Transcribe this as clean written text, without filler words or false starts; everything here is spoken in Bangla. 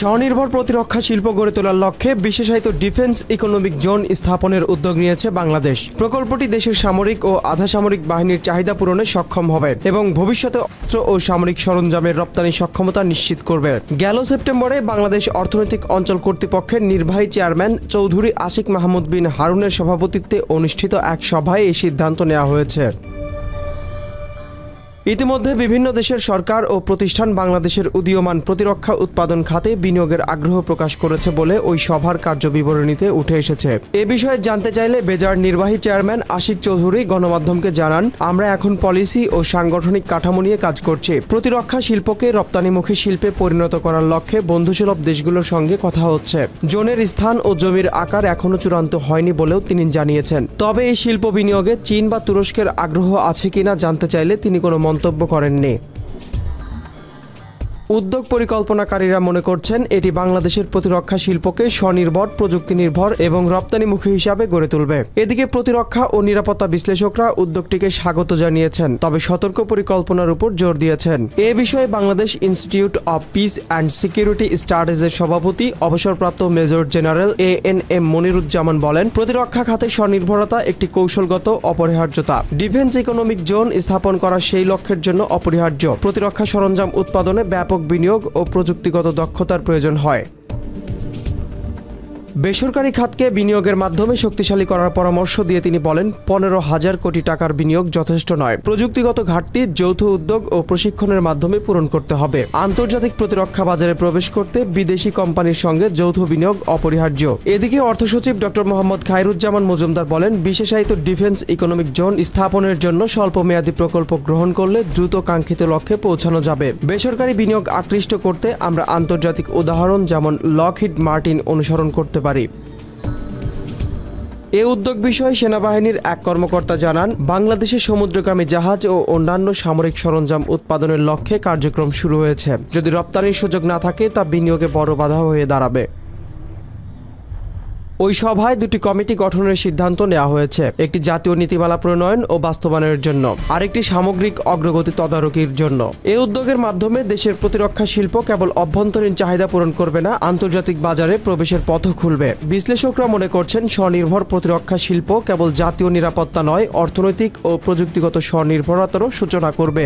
স্বনির্ভর প্রতিরক্ষা শিল্প গড়ে তোলার লক্ষ্যে বিশেষায়িত ডিফেন্স ইকোনমিক জোন স্থাপনের উদ্যোগ নিয়েছে বাংলাদেশ। প্রকল্পটি দেশের সামরিক ও আধা সামরিক বাহিনীর চাহিদা পূরণে সক্ষম হবে এবং ভবিষ্যতে অস্ত্র ও সামরিক সরঞ্জামের রপ্তানি সক্ষমতা নিশ্চিত করবে। গেল সেপ্টেম্বরে বাংলাদেশ অর্থনৈতিক অঞ্চল কর্তৃপক্ষের নির্বাহী চেয়ারম্যান চৌধুরী আশিক মাহমুদ বিন হারুনের সভাপতিত্বে অনুষ্ঠিত এক সভায় এই সিদ্ধান্ত নেওয়া হয়েছে। ইতিমধ্যে বিভিন্ন দেশের সরকার ও প্রতিষ্ঠান বাংলাদেশের উদীয়মান প্রতিরক্ষা উৎপাদন খাতে বিনিয়োগের আগ্রহ প্রকাশ করেছে বলে ওই সভার কার্যবিবরণীতে উঠে এসেছে। এ বিষয়ে জানতে চাইলে বেজার নির্বাহী চেয়ারম্যান আশিক চৌধুরী গণমাধ্যমকে জানান, আমরা এখন পলিসি ও সাংগঠনিক কাঠামো নিয়ে কাজ করছি। প্রতিরক্ষা শিল্পকে রপ্তানিমুখী শিল্পে পরিণত করার লক্ষ্যে বন্ধুসুলভ দেশগুলোর সঙ্গে কথা হচ্ছে। জোনের স্থান ও জমির আকার এখনো চূড়ান্ত হয়নি বলেও তিনি জানিয়েছেন। তবে এই শিল্প বিনিয়োগে চীন বা তুরস্কের আগ্রহ আছে কিনা জানতে চাইলে তিনি কোনো মন্তব্য করেননি। উদ্যোগ পরিকল্পনাকারীরা মনে করছেন এটি বাংলাদেশের প্রতিরক্ষা শিল্পকে স্বনির্ভর, প্রযুক্তি নির্ভর এবং রপ্তানিমুখী হিসাবে গড়ে তুলবে। এদিকে প্রতিরক্ষা ও নিরাপত্তা বিশ্লেষকরা উদ্যোগটিকে স্বাগত জানিয়েছেন, তবে সতর্ক পরিকল্পনার উপর জোর দিয়েছেন। এ বিষয়ে Bangladesh institute of peace and security স্টাডিজের সভাপতি অবসরপ্রাপ্ত মেজর জেনারেল ANM মনিরুজ্জামান বলেন, প্রতিরক্ষা খাতে স্বনির্ভরতা একটি কৌশলগত অপরিহার্যতা। ডিফেন্স ইকোনমিক জোন স্থাপন করা সেই লক্ষ্যের জন্য অপরিহার্য। প্রতিরক্ষা সরঞ্জাম উৎপাদনে ব্যাপক বিনিয়োগ ও প্রযুক্তিগত দক্ষতার প্রয়োজন হয়। বেসরকারি খাতকে বিনিয়োগের মাধ্যমে শক্তিশালী করার পরামর্শ দিয়ে তিনি বলেন, 15,000 কোটি টাকার বিনিয়োগ যথেষ্ট নয়। প্রযুক্তিগত ঘাটতি যৌথ উদ্যোগ ও প্রশিক্ষণের মাধ্যমে পূরণ করতে হবে। আন্তর্জাতিক প্রতিরক্ষা বাজারে প্রবেশ করতে বিদেশি কোম্পানির সঙ্গে যৌথ বিনিয়োগ অপরিহার্য। এদিকে অর্থসচিব ডক্টর মোহাম্মদ খায়রুজ্জামান মজুমদার বলেন, বিশেষায়িত ডিফেন্স ইকোনমিক জোন স্থাপনের জন্য স্বল্পমেয়াদী প্রকল্প গ্রহণ করলে দ্রুত কাঙ্ক্ষিত লক্ষ্যে পৌঁছানো যাবে। বেসরকারি বিনিয়োগ আকৃষ্ট করতে আমরা আন্তর্জাতিক উদাহরণ যেমন লকহিড মার্টিন অনুসরণ করতে পারি। এ উদ্যোগ বিষয়ে সেনাবাহিনীর এক কর্মকর্তা জানান, বাংলাদেশে সমুদ্রগামী জাহাজ ও অন্যান্য সামরিক সরঞ্জাম উৎপাদনের লক্ষ্যে কার্যক্রম শুরু হয়েছে। যদি রপ্তানির সুযোগ না থাকে তা বিনিয়োগে বড় বাধা হয়ে দাঁড়াবে। ওই সভায় দুটি কমিটি গঠনের সিদ্ধান্ত নেওয়া হয়েছে, একটি জাতীয় নীতিমালা প্রণয়ন ও বাস্তবায়নের জন্য, আরেকটি সামগ্রিক অগ্রগতি তদারকির জন্য। এই উদ্যোগের মাধ্যমে দেশের প্রতিরক্ষা শিল্প কেবল অভ্যন্তরীণ চাহিদা পূরণ করবে না, আন্তর্জাতিক বাজারে প্রবেশের পথও খুলবে। বিশ্লেষকরা মনে করছেন, স্বনির্ভর প্রতিরক্ষা শিল্প কেবল জাতীয় নিরাপত্তা নয়, অর্থনৈতিক ও প্রযুক্তিগত স্বনির্ভরতারও সূচনা করবে।